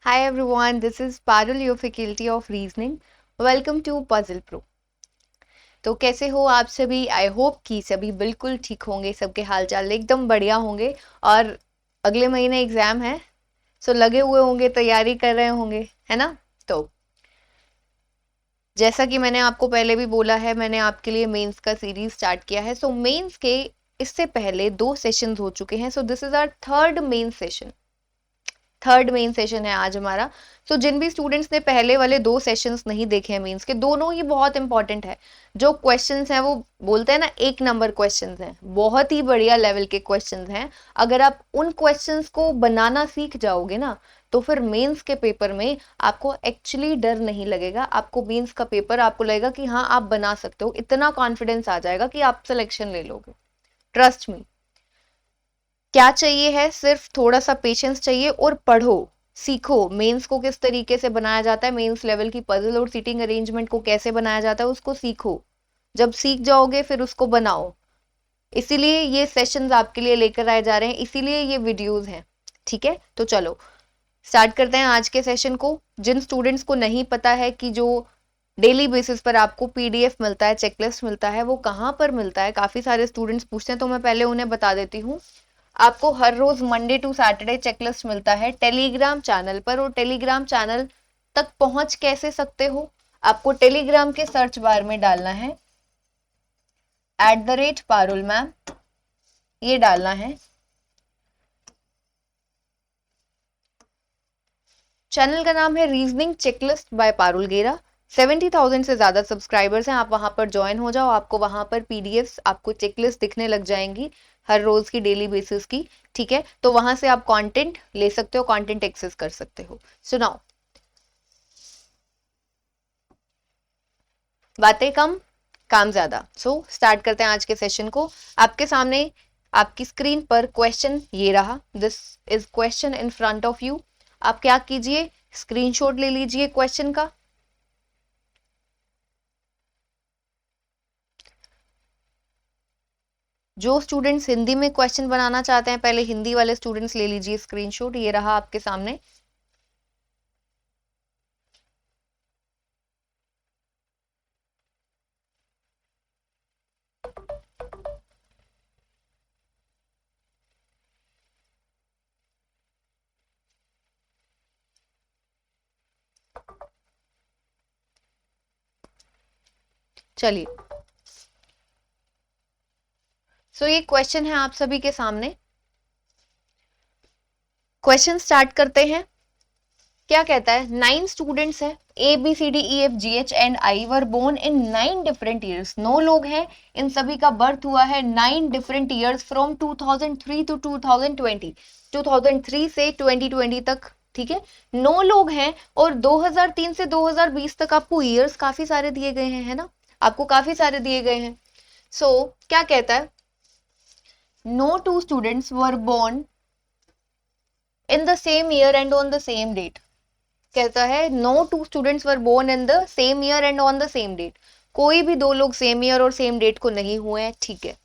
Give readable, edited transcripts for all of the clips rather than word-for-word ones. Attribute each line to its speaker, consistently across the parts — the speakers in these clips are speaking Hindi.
Speaker 1: Hi everyone, this is Parul, your faculty of reasoning. Welcome to Puzzle Pro. तो कैसे हो आप सभी? आई होप कि सभी बिल्कुल ठीक होंगे, सबके हालचाल एकदम बढ़िया होंगे और अगले महीने एग्जाम है, सो लगे हुए होंगे, तैयारी कर रहे होंगे, है ना? तो जैसा कि मैंने आपको पहले भी बोला है, मैंने आपके लिए मेंस का सीरीज स्टार्ट किया है। सो मेंस के इससे पहले 2 सेशंस हो चुके हैं। So this is our third main session है आज हमारा। तो जिन भी स्टूडेंट्स ने पहले वाले 2 सेशंस नहीं देखे हैं मेंस के, दोनों ही बहुत इंपॉर्टेंट है। जो क्वेश्चंस हैं वो बोलते हैं ना, 1 नंबर क्वेश्चंस हैं, बहुत ही बढ़िया लेवल के क्वेश्चंस हैं। अगर आप उन क्वेश्चंस को बनाना सीख जाओगे ना, तो फिर मेंस के पेपर में आपको एक्चुअली डर नहीं लगेगा। आपको मेंस का पेपर आपको लगेगा कि हाँ आप बना सकते हो, इतना कॉन्फिडेंस आ जाएगा कि आप सिलेक्शन ले लोगे। Trust me. क्या चाहिए है? सिर्फ थोड़ा सा पेशेंस चाहिए और पढ़ो, सीखो मेंस को किस तरीके से बनाया जाता है, मेंस लेवल की पजल और सीटिंग अरेंजमेंट को कैसे बनाया जाता है, उसको सीखो। जब सीख जाओगे फिर उसको बनाओ। इसीलिए ये सेशंस आपके लिए लेकर आए जा रहे हैं, इसीलिए ये वीडियोस हैं। ठीक है, तो चलो स्टार्ट करते हैं आज के सेशन को। जिन स्टूडेंट्स को नहीं पता है कि जो डेली बेसिस पर आपको पीडीएफ मिलता है, चेकलिस्ट मिलता है, वो कहाँ पर मिलता है, काफी सारे स्टूडेंट्स पूछते हैं, तो मैं पहले उन्हें बता देती हूँ। आपको हर रोज मंडे टू सैटरडे चेकलिस्ट मिलता है टेलीग्राम चैनल पर। और टेलीग्राम चैनल तक पहुंच कैसे सकते हो? आपको टेलीग्राम के सर्च बार में डालना है @पारुल मैम, ये डालना है। चैनल का नाम है रीजनिंग चेकलिस्ट बाय पारुल गेरा। 70,000 से ज्यादा सब्सक्राइबर्स हैं। आप वहां पर ज्वाइन हो जाओ, आपको वहां पर पीडीएफ, आपको चेकलिस्ट दिखने लग जाएंगी हर रोज की, डेली बेसिस की। ठीक है, तो वहां से आप कंटेंट ले सकते हो, कंटेंट एक्सेस कर सकते हो। सुनाओ, बातें कम, काम ज्यादा। सो स्टार्ट करते हैं आज के सेशन को। आपके सामने आपकी स्क्रीन पर क्वेश्चन ये रहा, this is question in front of you. आप क्या कीजिए, स्क्रीनशॉट ले लीजिए क्वेश्चन का। जो स्टूडेंट्स हिंदी में क्वेश्चन बनाना चाहते हैं, पहले हिंदी वाले स्टूडेंट्स ले लीजिए स्क्रीनशॉट, ये रहा आपके सामने। चलिए, सो ये क्वेश्चन है आप सभी के सामने। क्वेश्चन स्टार्ट करते हैं। क्या कहता है? 9 स्टूडेंट्स हैं, ABCDEFGHANI were born in 9 different years. 9 लोग हैं, इन सभी का बर्थ हुआ है 9 डिफरेंट ईयर्स फ्रॉम 2003 टू 2020, 2003 से 2020 तक। ठीक है, 9 लोग हैं और 2003 से 2020 तक आपको ईयर्स काफी सारे दिए गए हैं, है ना? आपको काफी सारे दिए गए हैं। सो क्या कहता है? No two students were born in the same year and on the same date. कहता है no two students were born in the same year and on the same date. कोई भी 2 लोग सेम ईयर और सेम डेट को नहीं हुए हैं। ठीक है,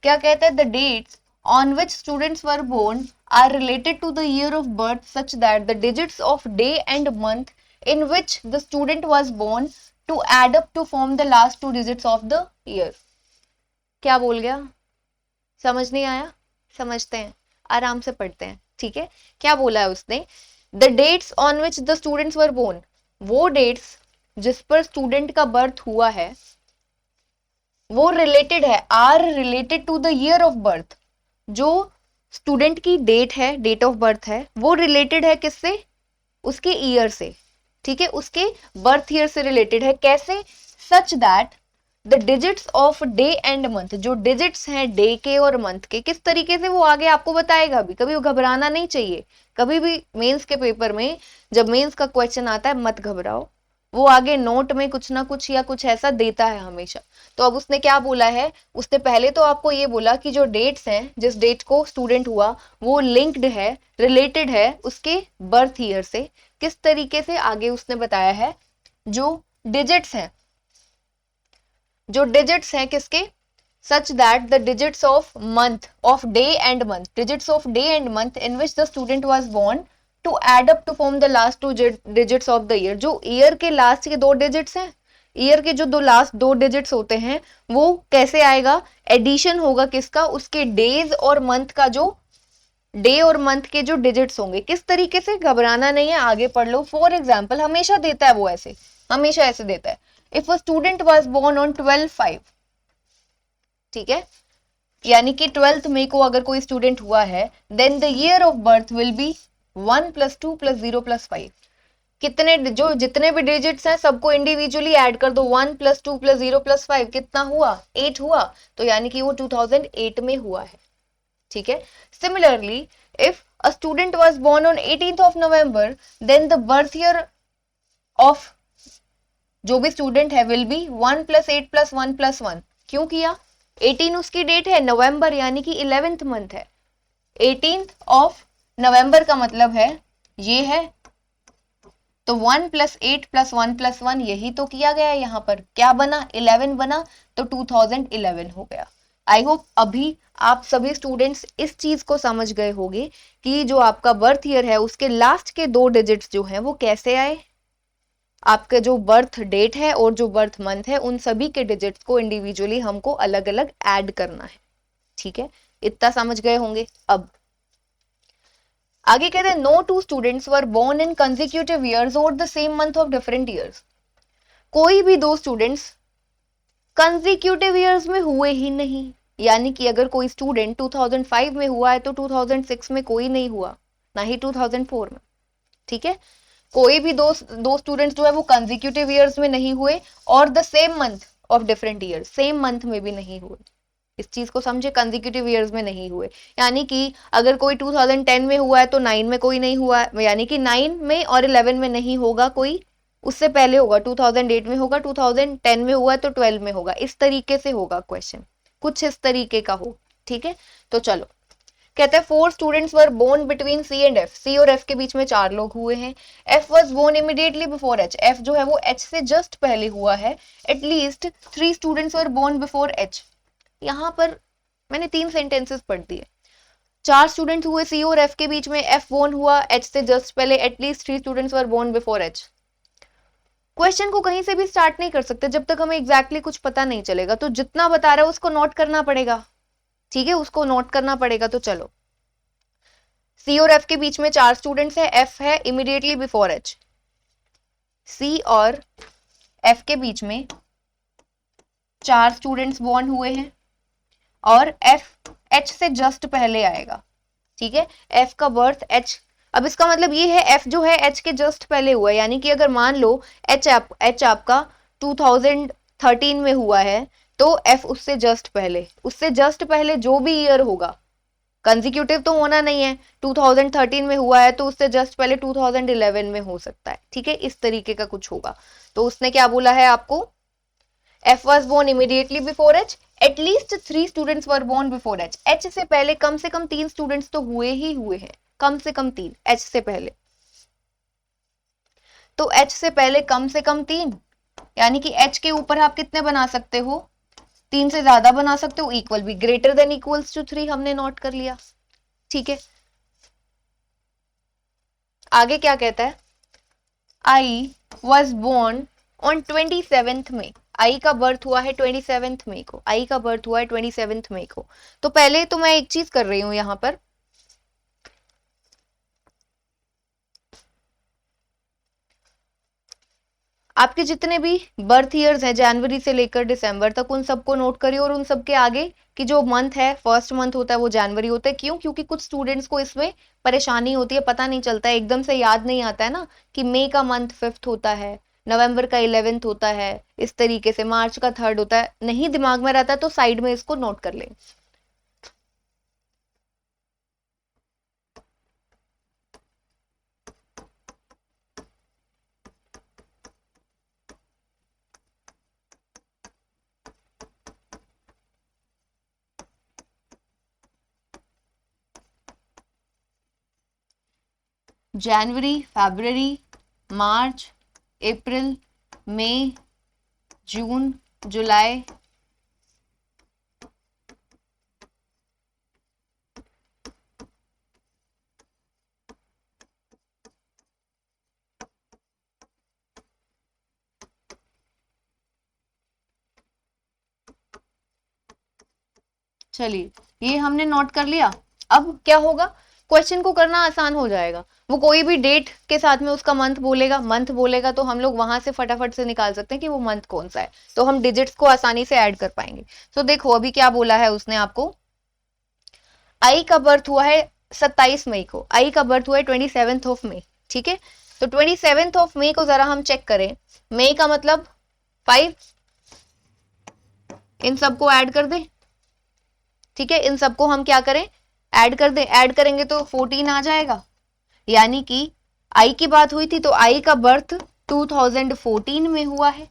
Speaker 1: क्या कहता है? The dates on which students were born are related to the year of birth such that the digits of day and month in which the student was born to add up to form the last 2 digits of the year. क्या बोल गया? समझ नहीं आया? समझते हैं, आराम से पढ़ते हैं। ठीक है, क्या बोला है उसने? The dates on which the students were born, वो डेट्स जिस पर स्टूडेंट का बर्थ हुआ है, वो रिलेटेड है, are related to the year of birth. जो स्टूडेंट की डेट है, डेट ऑफ बर्थ है, वो रिलेटेड है किससे? उसके ईयर से। ठीक है, उसके बर्थ ईयर से रिलेटेड है। कैसे? सच that the digits of day and month, जो डिजिट्स हैं डे के और मंथ के, किस तरीके से वो आगे आपको बताएगा भी। कभी घबराना नहीं चाहिए, कभी भी मेंस के पेपर में जब मेंस का क्वेश्चन आता है मत घबराओ, वो आगे नोट में कुछ ना कुछ या कुछ ऐसा देता है हमेशा। तो अब उसने क्या बोला है? उसने पहले तो आपको ये बोला कि जो डेट्स हैं, जिस डेट को स्टूडेंट हुआ, वो लिंक्ड है, रिलेटेड है उसके बर्थ ईयर से। किस तरीके से? आगे उसने बताया है जो डिजिट्स हैं, जो डिजिट्स हैं किसके? such that the digits of month of day and month, digits of day and month in which the student was born to add up to form the last two digits of the year. जो ईयर के लास्ट के दो डिजिट्स हैं, ईयर के जो लास्ट दो डिजिट्स होते हैं वो कैसे आएगा, एडिशन होगा किसका, उसके डेज और मंथ का, जो डे और मंथ के जो डिजिट्स होंगे। किस तरीके से, घबराना नहीं है, आगे पढ़ लो। फॉर एग्जाम्पल हमेशा देता है वो ऐसे, हमेशा ऐसे देता है, if a student was born on 12/5, ठीक है, यानी कि 12th मई को अगर कोई स्टूडेंट हुआ है, then the year of birth will be 1 + 2 + 0 + 5। कितने, जो जितने भी डिजिट्स हैं सबको इंडिविजुअली ऐड कर दो, 1 + 2 + 0 + 5 कितना हुआ, 8 हुआ, तो यानी कि वो 2008 में हुआ है, ठीक है। Similarly if a student was born on 18th of November, then the birth year of जो भी स्टूडेंट है विल बी 1 + 8 + 1 + 1। क्यों किया, 18 उसकी डेट है, नवंबर यानी कि 11th मंथ है, 18th ऑफ नवंबर का मतलब है ये है, तो 1 + 8 + 1 + 1 यही तो किया गया है। यहाँ पर क्या बना, 11 बना, तो 2011 हो गया। आई होप अभी आप सभी स्टूडेंट्स इस चीज को समझ गए होंगे कि जो आपका बर्थ ईयर है उसके लास्ट के दो डिजिट्स जो हैं वो कैसे आए। आपके जो बर्थ डेट है और जो बर्थ मंथ है उन सभी के डिजिट्स को इंडिविजुअली हमको अलग अलग ऐड करना है, ठीक है, इतना समझ गए होंगे। अब आगे कहते हैं, no two students were born in consecutive years और the same month of different years. कोई भी दो स्टूडेंट्स कंसेक्यूटिव ईयर्स में हुए ही नहीं, यानी कि अगर कोई स्टूडेंट 2005 में हुआ है तो 2006 में कोई नहीं हुआ, ना ही 2004 में, ठीक है। कोई भी दो दो स्टूडेंट्स जो है वो कंसेक्यूटिव ईयर्स में नहीं हुए और the same month of different years, same month में भी नहीं हुए। इस चीज को समझे, कंसेक्यूटिव ईयर्स में नहीं हुए, यानी कि अगर कोई 2010 में हुआ है तो 9 में कोई नहीं हुआ, यानी कि 9 में और 11 में नहीं होगा कोई, उससे पहले होगा, 2008 में होगा, 2010 में हुआ है तो 12 में होगा। इस तरीके से होगा क्वेश्चन, कुछ इस तरीके का हो, ठीक है। तो चलो, कहते हैं 4 students were born between C and F. C और एफ के बीच में 4 लोग हुए हैं। F was born immediately before H. F जो है वो एच से जस्ट पहले हुआ है। At least 3 students were born before H. यहाँ पर मैंने 3 सेंटेंसेस पढ़ दिए। 4 स्टूडेंट्स हुए सी और एफ के बीच में, एफ बोर्न हुआ एच से जस्ट पहले, at least 3 students were born before H. Question को कहीं से भी स्टार्ट नहीं कर सकते जब तक हमें एग्जैक्टली कुछ पता नहीं चलेगा, तो जितना बता रहा है उसको नोट करना पड़ेगा, ठीक है, उसको नोट करना पड़ेगा। तो चलो, सी और एफ के बीच में 4 स्टूडेंट्स है, एफ है इमीडिएटली बिफोर एच। सी और एफ के बीच में 4 स्टूडेंट्स बोर्न हुए हैं और एफ एच से जस्ट पहले आएगा, ठीक है। एफ का बर्थ एच, अब इसका मतलब ये है एफ जो है एच के जस्ट पहले हुआ है, यानी कि अगर मान लो एच आपका 2013 में हुआ है तो एफ उससे जस्ट पहले जो भी ईयर होगा, कंसेक्यूटिव तो होना नहीं है, 2013 में हुआ है तो उससे जस्ट पहले 2011 में हो सकता है, ठीक है, इस तरीके का कुछ होगा। तो उसने क्या बोला है आपको, F was born immediately before H. At least 3 students were born before H. H से पहले कम से कम 3 स्टूडेंट्स तो हुए ही हुए हैं, कम से कम 3 H से पहले। तो H से पहले कम से कम 3, यानी कि H के ऊपर आप कितने बना सकते हो, 3 से ज्यादा बना सकते हो, इक्वल भी, ग्रेटर देन इक्वल्स टू 3 हमने नोट कर लिया, ठीक है। आगे क्या कहता है, I was born on 27th May। आई का बर्थ हुआ है 27th मई को, आई का बर्थ हुआ है 27th मई को। तो पहले तो मैं एक चीज कर रही हूं यहां पर, आपके जितने भी बर्थ ईयर्स हैं जनवरी से लेकर दिसंबर तक उन सबको नोट करिए, और उन सबके आगे की जो मंथ है, फर्स्ट मंथ होता है वो जनवरी होता है। क्यों, क्योंकि कुछ स्टूडेंट्स को इसमें परेशानी होती है, पता नहीं चलता है, एकदम से याद नहीं आता है ना कि मई का मंथ 5th होता है, नवंबर का 11th होता है, इस तरीके से मार्च का 3rd होता है, नहीं दिमाग में रहता है तो साइड में इसको नोट कर लें। जनवरी, फरवरी, मार्च, अप्रैल, मई, जून, जुलाई, चलिए ये हमने नोट कर लिया। अब क्या होगा, क्वेश्चन को करना आसान हो जाएगा। वो कोई भी डेट के साथ में उसका मंथ बोलेगा तो हम लोग वहां से फटाफट से निकाल सकते हैं कि वो मंथ कौन सा है, तो हम डिजिट्स को आसानी से ऐड कर पाएंगे। तो देखो अभी क्या बोला है उसने आपको, आई का बर्थ हुआ है 27 मई को, आई का बर्थ हुआ है 27th ऑफ मई, ठीक है। तो 27th ऑफ मई को जरा हम चेक करें, मई का मतलब 5, इन सबको ऐड कर दे, ठीक है, इन सबको हम क्या करें, ऐड कर दे, ऐड करेंगे तो 14 आ जाएगा। यानी कि आई की बात हुई थी तो आई का बर्थ 2014 में हुआ है,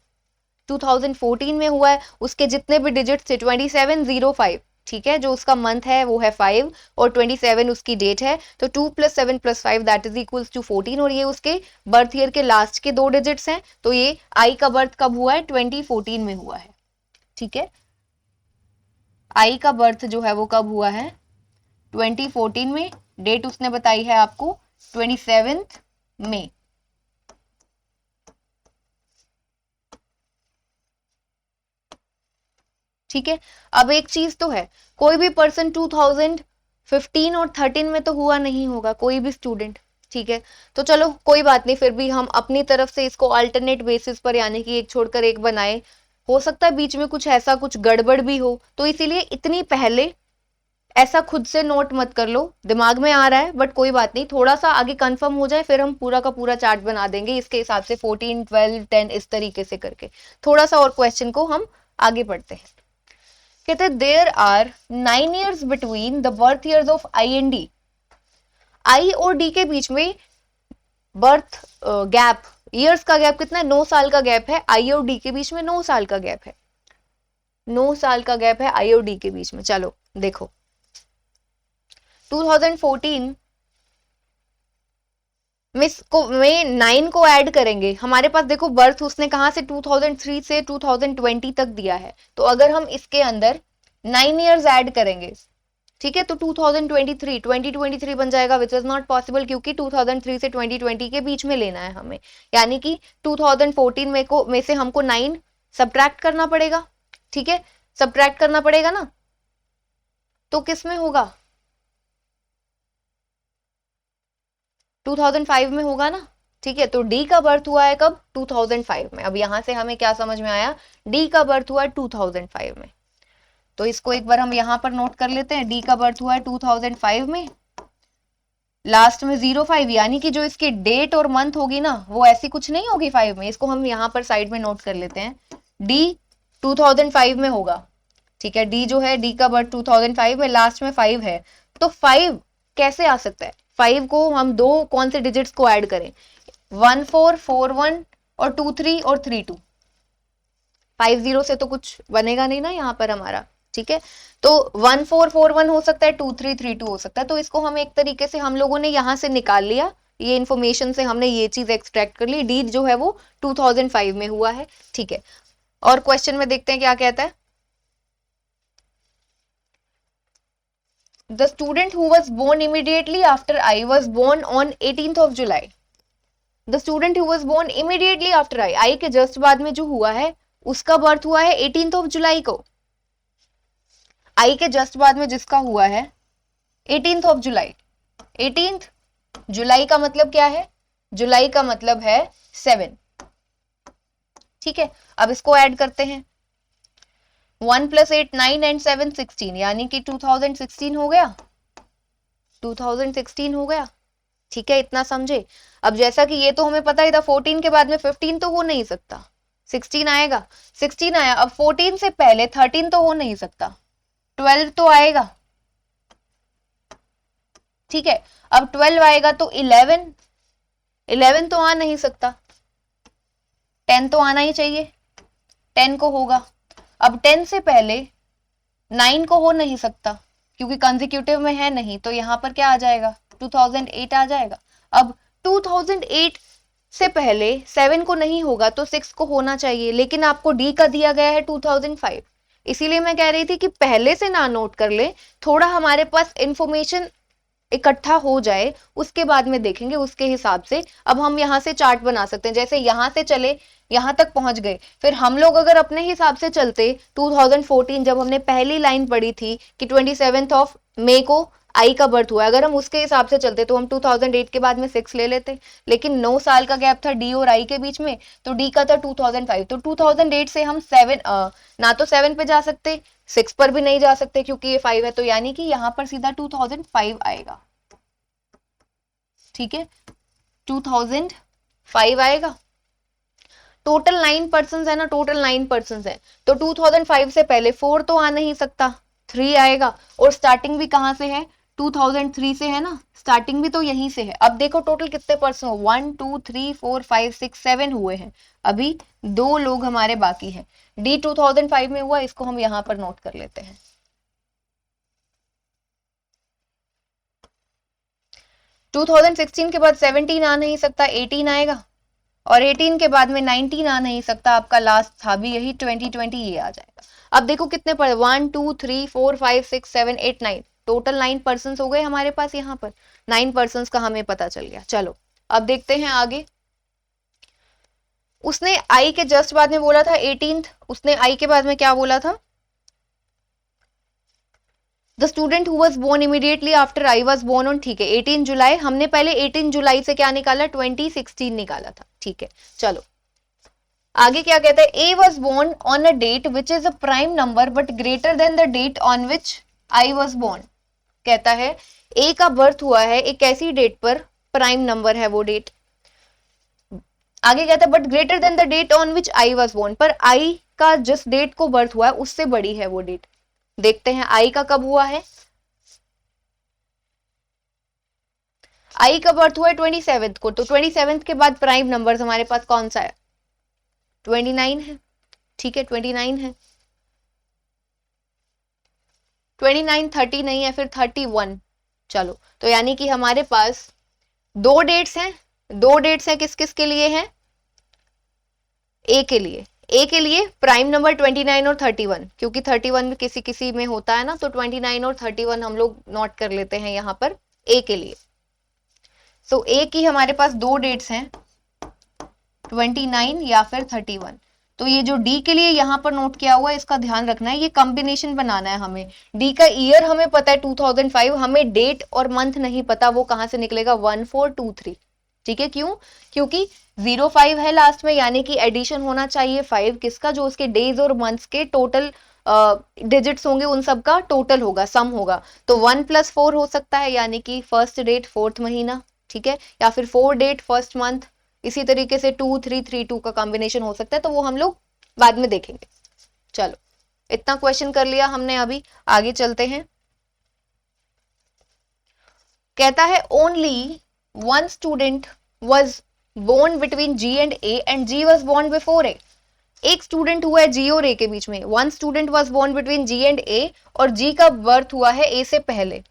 Speaker 1: 2014 में हुआ है, उसके जितने भी डिजिट थे 2705, ठीक है, जो उसका मंथ है वो है 5 और 27 उसकी डेट है, तो 2 + 7 + 5 दैट इज इक्वल्स टू 14, और ये उसके बर्थ ईयर के लास्ट के 2 डिजिट्स हैं। तो ये आई का बर्थ कब हुआ है, 2014 में हुआ है, ठीक है। आई का बर्थ जो है वो कब हुआ है, 2014 में, डेट उसने बताई है आपको 27 मई। ठीक है, अब एक चीज तो है, कोई भी पर्सन 2015 और 13 में तो हुआ नहीं होगा, कोई भी स्टूडेंट, ठीक है। तो चलो कोई बात नहीं, फिर भी हम अपनी तरफ से इसको अल्टरनेट बेसिस पर, यानी कि एक छोड़कर एक बनाए, हो सकता है बीच में कुछ ऐसा कुछ गड़बड़ भी हो, तो इसीलिए इतनी पहले ऐसा खुद से नोट मत कर लो, दिमाग में आ रहा है बट कोई बात नहीं, थोड़ा सा आगे कंफर्म हो जाए फिर हम पूरा का पूरा चार्ट बना देंगे इसके हिसाब से, 14, 12, 10 इस तरीके से करके। थोड़ा सा और क्वेश्चन को हम आगे पढ़ते हैं। कहते there are 9 years between the birth years of I and D. I और डी के बीच में बर्थ गैप, ईयर्स का गैप कितना है, 9 साल का गैप है, आई और डी के बीच में 9 साल का गैप है, 9 साल का गैप है आई और डी के बीच में। चलो देखो 2014 में 9 को ऐड करेंगे, हमारे पास देखो बर्थ उसने कहा से 2003 से 2020 तक दिया है, तो अगर हम इसके अंदर 9 years ऐड करेंगे, ठीक है, तो 2023 बन जाएगा, विच इज नॉट पॉसिबल क्योंकि 2003 से 2020 के बीच में लेना है हमें, यानी कि 2014 में से हमको 9 सब्ट्रैक्ट करना पड़ेगा, ठीक है, सब्ट्रैक्ट करना पड़ेगा ना, तो किस में होगा, 2005 में होगा ना, ठीक है। तो डी का बर्थ हुआ है कब, 2005 में। अब यहां से हमें क्या समझ में आया, डी का बर्थ हुआ है 2005 में, तो इसको एक बार हम यहां पर नोट कर लेते हैं, डी का बर्थ हुआ है 2005 में, लास्ट में 05, यानी कि जो इसकी डेट और मंथ होगी ना वो ऐसी कुछ नहीं होगी 5 में, इसको हम यहाँ पर साइड में नोट कर लेते हैं, डी 2005 में होगा, ठीक है, डी जो है, डी का बर्थ 2005 में, लास्ट में 5 है, तो 5 कैसे आ सकता है, 5 को हम दो कौन से डिजिट्स को ऐड करें, 1441 और 23 और 32, 50 से तो कुछ बनेगा नहीं ना यहाँ पर हमारा, ठीक है। तो 1441 हो सकता है, 2332 हो सकता है, तो इसको हम एक तरीके से हम लोगों ने यहाँ से निकाल लिया, ये इन्फॉर्मेशन से हमने ये चीज एक्सट्रैक्ट कर ली, डी जो है वो 2005 में हुआ है, ठीक है। और क्वेश्चन में देखते हैं क्या कहता है, The student who was born immediately after I was born on 18th of July. The student who was born immediately after I के जस्ट बाद में जो हुआ है उसका बर्थ हुआ है 18th of July को, I के जस्ट बाद में जिसका हुआ है 18th of July, 18th जुलाई का मतलब क्या है, जुलाई का मतलब है 7, ठीक है। अब इसको ऐड करते हैं, 1 + 8 9 and 7 16, यानी कि 2016 हो गया, 2016 हो गया, ठीक है, इतना समझे। अब जैसा कि ये तो हमें पता ही था 14 के बाद में 15 तो हो नहीं सकता, 16 आएगा, 16 आया, अब 14 से पहले 13 तो हो नहीं सकता, 12 तो आएगा, ठीक है। अब 12 आएगा तो 11 तो आ नहीं सकता, 10 तो आना ही चाहिए, 10 को होगा। अब 10 से पहले 9 को हो नहीं सकता क्योंकि कंसेक्यूटिव में है नहीं, तो यहाँ पर क्या आ जाएगा, 2008 आ जाएगा। अब 2008 से पहले 7 को नहीं होगा तो 6 को होना चाहिए, लेकिन आपको डी का दिया गया है 2005, इसीलिए मैं कह रही थी कि पहले से ना नोट कर ले, थोड़ा हमारे पास इंफॉर्मेशन इकट्ठा हो जाए उसके बाद में देखेंगे, उसके हिसाब से अब हम यहाँ से चार्ट बना सकते हैं। जैसे यहाँ से चले, यहाँ तक पहुंच गए, फिर हम लोग अगर अपने हिसाब से चलते 2014 जब हमने पहली लाइन पढ़ी थी कि 27 मई को आई का बर्थ हुआ है, अगर हम उसके हिसाब से चलते तो हम 2008 के बाद में 6 ले लेते, लेकिन 9 साल का गैप था डी और आई के बीच में, तो डी का था 2005, तो 2008 से हम 7 ना तो 7 पे जा सकते, 6 पर भी नहीं जा सकते क्योंकि ये 5 है, तो यानी कि यहाँ पर सीधा 2005 आएगा। ठीक है, 2005 आएगा। टोटल 9 पर्सन है ना, टोटल 9 पर्सन है, तो 2005 से पहले 4 तो आ नहीं सकता, 3 आएगा, और स्टार्टिंग भी कहां से है, 2003 से है ना, स्टार्टिंग भी तो यहीं से है। अब देखो टोटल कितने पर्सन हो, 1 2 3 4 5 6 7 हुए हैं, अभी 2 लोग हमारे बाकी हैं। डी 2005 में हुआ, इसको हम यहां पर नोट कर लेते हैं। टू 2016 के बाद 17 आ नहीं सकता, 18 आएगा, और 18 के बाद में 19 आ नहीं सकता, आपका लास्ट था भी यही 2020, ये आ जाएगा। अब देखो कितने पर, 1 2 3 4 5 6 7 8 9, टोटल 9 पर्सन हो गए हमारे पास, यहाँ पर 9 पर्सन का हमें पता चल गया। चलो अब देखते हैं आगे। उसने आई के जस्ट बाद में बोला था 18th, उसने आई के बाद में क्या बोला था, the student who was born immediately after I was born on, ठीक है 18 जुलाई, हमने पहले 18 जुलाई से क्या निकाला, 2016 निकाला था। ठीक है, चलो आगे क्या कहता है, A was born on a date which is a prime number but greater than the date on which I was born. कहता है ए का बर्थ हुआ है एक ऐसी डेट पर, प्राइम नंबर है वो डेट, आगे कहता है but greater than the date on which I was born, पर आई का जिस डेट को बर्थ हुआ है उससे बड़ी है वो डेट। देखते हैं आई का कब हुआ है, आई का बर्थ हुआ है 27 को, तो 27 के बाद प्राइम नंबर हमारे पास कौन सा है, 29 है। ठीक है, 29 है, 29 30 नहीं है, फिर 31। चलो तो यानी कि हमारे पास 2 डेट्स हैं, 2 डेट्स हैं, किस किस के लिए हैं, ए के लिए, ए के लिए प्राइम नंबर 29 और 31, क्योंकि 31 किसी किसी में होता है ना, तो 29 और 31 हम लोग नोट कर लेते हैं यहाँ पर ए के लिए। सो ए की हमारे पास 2 डेट्स हैं, 29 या फिर 31। तो ये जो डी के लिए यहाँ पर नोट किया हुआ है, इसका ध्यान रखना है, ये कॉम्बिनेशन बनाना है हमें। डी का ईयर हमें पता है 2005, हमें डेट और मंथ नहीं पता, वो कहां से निकलेगा, 1423। ठीक है, क्यों, क्योंकि 05 है लास्ट में, यानी कि एडिशन होना चाहिए 5 किसका, जो उसके डेज और मंथ्स के टोटल डिजिट्स होंगे उन सब का टोटल होगा, सम होगा, तो 1 + 4 हो सकता है, यानी कि फर्स्ट डेट 4th महीना। ठीक है, या फिर 4 डेट फर्स्ट मंथ, इसी तरीके से 2 3 3 2 का कॉम्बिनेशन हो सकता है, तो वो हम लोग बाद में देखेंगे। चलो इतना क्वेश्चन कर लिया हमने, अभी आगे चलते हैं। कहता है only one student was born between G and A and G was born before A. एक स्टूडेंट हुआ है जी और ए के बीच में, one student was born between G and A, और जी का बर्थ हुआ है ए से पहले।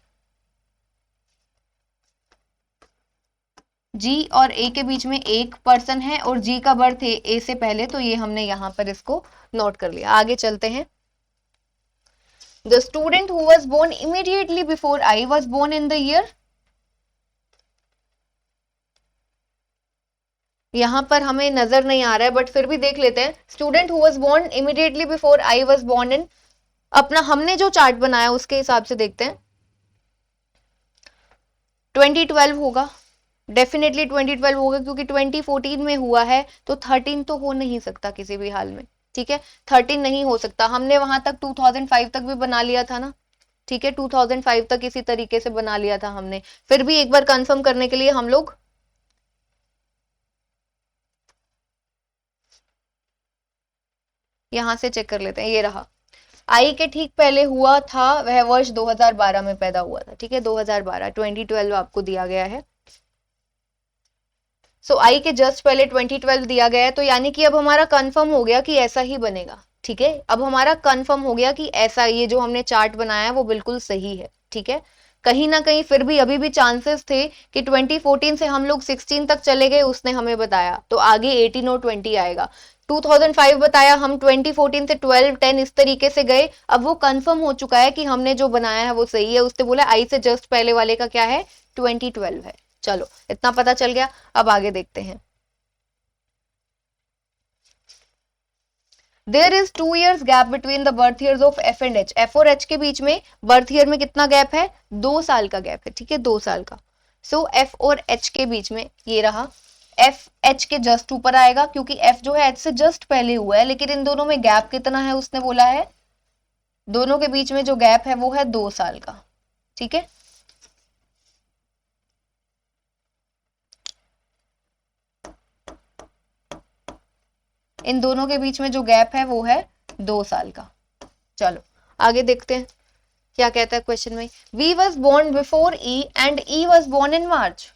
Speaker 1: जी और ए के बीच में एक पर्सन है और जी का बर्थ है ए से पहले, तो ये हमने यहां पर इसको नोट कर लिया। आगे चलते हैं। The student who was born immediately before I was born in the year, यहां पर हमें नजर नहीं आ रहा है बट फिर भी देख लेते हैं। Student who was born immediately before I was born in, अपना हमने जो चार्ट बनाया उसके हिसाब से देखते हैं, 2012 होगा, डेफिनेटली 2012 होगा, क्योंकि 2014 में हुआ है, तो 13 तो हो नहीं सकता किसी भी हाल में। ठीक है, 13 नहीं हो सकता, हमने वहां तक 2005 तक भी बना लिया था ना। ठीक है, 2005 तक इसी तरीके से बना लिया था हमने, फिर भी एक बार कंफर्म करने के लिए हम लोग यहां से चेक कर लेते हैं। ये रहा, आई के ठीक पहले हुआ था, वह वर्ष 2012 में पैदा हुआ था। ठीक है, 2012, 2012 आपको दिया गया है, सो आई के जस्ट पहले 2012 दिया गया है, तो यानी कि अब हमारा कंफर्म हो गया कि ऐसा ही बनेगा। ठीक है, अब हमारा कंफर्म हो गया कि ऐसा, ये जो हमने चार्ट बनाया है वो बिल्कुल सही है। ठीक है, कहीं ना कहीं फिर भी अभी भी चांसेस थे कि 2014 से हम लोग 16 तक चले गए, उसने हमें बताया, तो आगे 18 और 20 आएगा। 2005 बताया, हम 2014 से 12 10 इस तरीके से गए। अब वो कंफर्म हो चुका है कि हमने जो बनाया है वो सही है। उसने बोला आई से जस्ट पहले वाले का क्या है, 2012 है। चलो इतना पता चल गया, अब आगे देखते हैं। There is 2 years gap between the birth years of F and H. F और एच के बीच में बर्थ ईयर में कितना गैप है, 2 साल का गैप है, ठीक है, 2 साल का। सो एफ और एच के बीच में ये रहा, एफ एच के जस्ट ऊपर आएगा क्योंकि एफ जो है एच से जस्ट पहले हुआ है, लेकिन इन दोनों में गैप कितना है उसने बोला है, दोनों के बीच में जो गैप है वो है 2 साल का, ठीक है। इन दोनों के बीच में जो गैप है वो है 2 साल का। चलो आगे देखते हैं क्या कहता है क्वेश्चन में। B was born before E and E was born in March.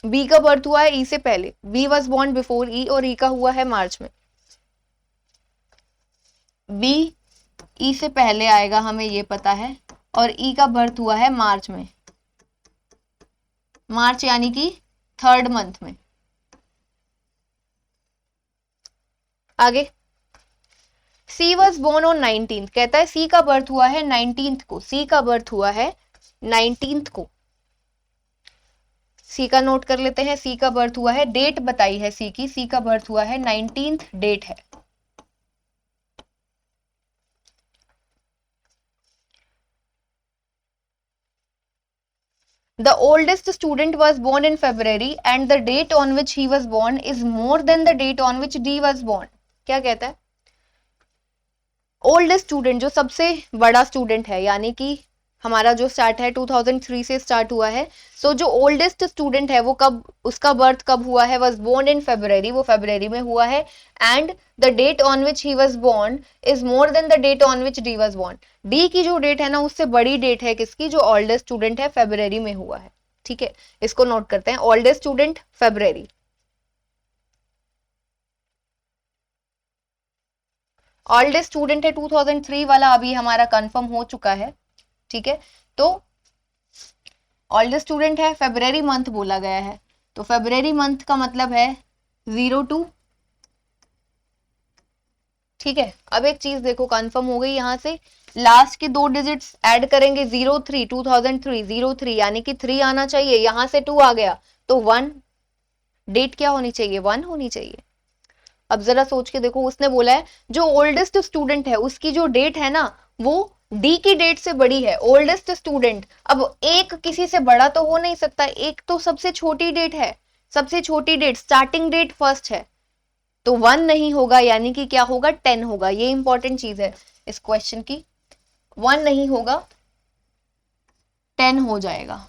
Speaker 1: B का बर्थ हुआ है ई से पहले, B was born before E और ई का हुआ है मार्च में। बी ई से पहले आएगा हमें ये पता है, और ई का बर्थ हुआ है मार्च में, मार्च यानी कि 3rd मंथ में। आगे सी वॉज बोर्न ऑन 19th, कहता है सी का बर्थ हुआ है 19th को, सी का बर्थ हुआ है 19th को। सी का नोट कर लेते हैं, सी का बर्थ हुआ है, डेट बताई है सी की, सी का बर्थ हुआ है 19th डेट है। The oldest student was born in February and the date on which he was born is more than the date on which D was born. क्या कहता है, ओल्डेस्ट स्टूडेंट जो सबसे बड़ा स्टूडेंट है, यानी कि हमारा जो स्टार्ट है 2003 से स्टार्ट हुआ है, सो जो ओल्डेस्ट स्टूडेंट है वो कब, उसका बर्थ कब हुआ है, वाज बोर्न इन February, वो February में हुआ है, and the date on which he was born is more than the date on which D was born. D की जो डेट है ना उससे बड़ी डेट है किसकी, जो ओल्डेस्ट स्टूडेंट है February में हुआ है, ठीक है, इसको नोट करते हैं, oldest student February। Oldest student है 2003 वाला, अभी हमारा कंफर्म हो चुका है, ठीक है। तो ओल्डेस्ट स्टूडेंट है, February मंथ बोला गया है, तो February मंथ का मतलब है 02, ठीक है। अब एक चीज देखो कंफर्म हो गई, यहां से लास्ट के 2 डिजिट्स ऐड करेंगे, 03 2003 03 यानी कि 3 आना चाहिए, यहां से 2 आ गया तो 1, डेट क्या होनी चाहिए, 1 होनी चाहिए। अब जरा सोच के देखो, उसने बोला है जो ओल्डेस्ट स्टूडेंट है उसकी जो डेट है ना वो डी की डेट से बड़ी है, ओल्डेस्ट स्टूडेंट। अब एक किसी से बड़ा तो हो नहीं सकता, एक तो सबसे छोटी डेट है, सबसे छोटी डेट स्टार्टिंग डेट फर्स्ट है, तो 1 नहीं होगा, यानी कि क्या होगा, 10 होगा। ये इंपॉर्टेंट चीज है इस क्वेश्चन की, 1 नहीं होगा 10 हो जाएगा,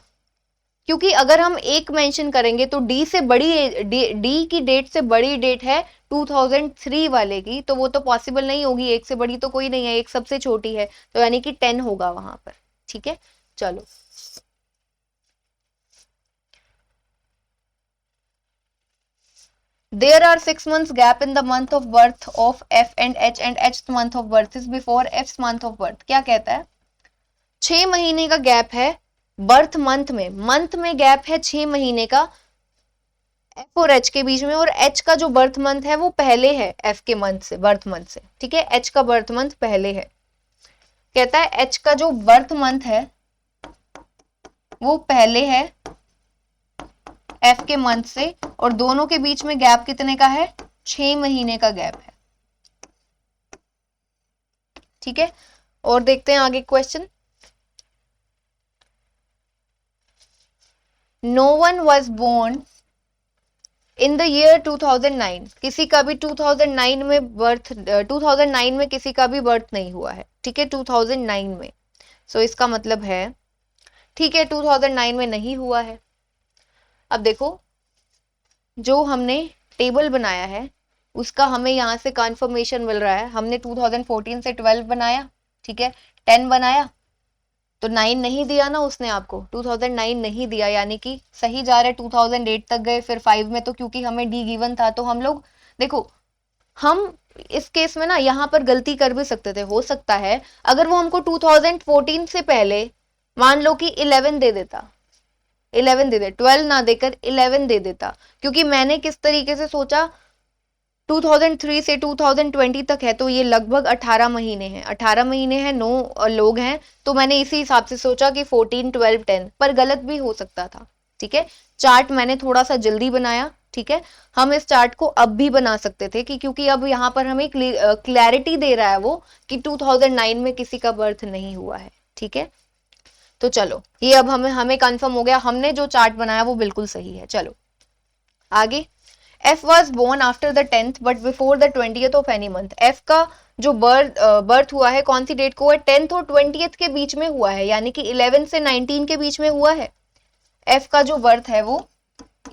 Speaker 1: क्योंकि अगर हम एक मेंशन करेंगे तो डी से बड़ी, डी की डेट से बड़ी डेट है 2003 वाले की, तो वो तो पॉसिबल नहीं होगी, एक से बड़ी तो कोई नहीं है, एक सबसे छोटी है, तो यानी कि 10 होगा वहां पर, ठीक है। चलो There are 6 months gap in the month of birth of F and H's month of birth is before F's month of birth। क्या कहता है, 6 महीने का गैप है बर्थ मंथ में गैप है 6 महीने का एफ और एच के बीच में, और एच का जो बर्थ मंथ है वो पहले है एफ के मंथ से, बर्थ मंथ से, ठीक है, एच का बर्थ मंथ पहले है। कहता है एच का जो बर्थ मंथ है वो पहले है एफ के मंथ से, और दोनों के बीच में गैप कितने का है, 6 महीने का गैप है, ठीक है। और देखते हैं आगे question. No one was born in the year 2009, किसी का भी 2009 में बर्थ, 2009 में किसी का भी बर्थ नहीं हुआ है, ठीक है, 2009 में, सो इसका मतलब है, ठीक है, 2009 में नहीं हुआ है। अब देखो जो हमने टेबल बनाया है उसका हमें यहाँ से कंफर्मेशन मिल रहा है, हमने 2014 से 12 बनाया, ठीक है, 10 बनाया, तो 9 नहीं दिया ना उसने आपको, 2009 नहीं दिया, यानी कि सही जा रहे, 2008 तक गए, फिर 5 में तो क्योंकि हमें डी गिवन था तो हम लोग देखो, हम इस केस में ना यहाँ पर गलती कर भी सकते थे, हो सकता है अगर वो हमको 2014 से पहले मान लो कि 11 दे देता, 11 दे दे, 12 ना देकर 11 दे देता, क्योंकि मैंने किस तरीके से सोचा 2003 से 2020 तक है, तो ये लगभग 18 महीने हैं, 18 महीने हैं, 9 लोग हैं, तो मैंने इसी हिसाब से सोचा कि 14, 12, 10, पर गलत भी हो सकता था। ठीक है, चार्ट मैंने थोड़ा सा जल्दी बनाया। ठीक है, हम इस चार्ट को अब भी बना सकते थे कि क्योंकि अब यहाँ पर हमें क्लैरिटी दे रहा है वो कि 2009 में किसी का बर्थ नहीं हुआ है। ठीक है, तो चलो ये अब हमें कंफर्म हो गया, हमने जो चार्ट बनाया वो बिल्कुल सही है। चलो आगे, F was born after the 10th but before the 20th of any month। F का जो बर्थ हुआ है कौन सी डेट को है, 10th और 20th के बीच में हुआ है, यानी कि 11 से 19 के बीच में हुआ है। F का जो बर्थ है वो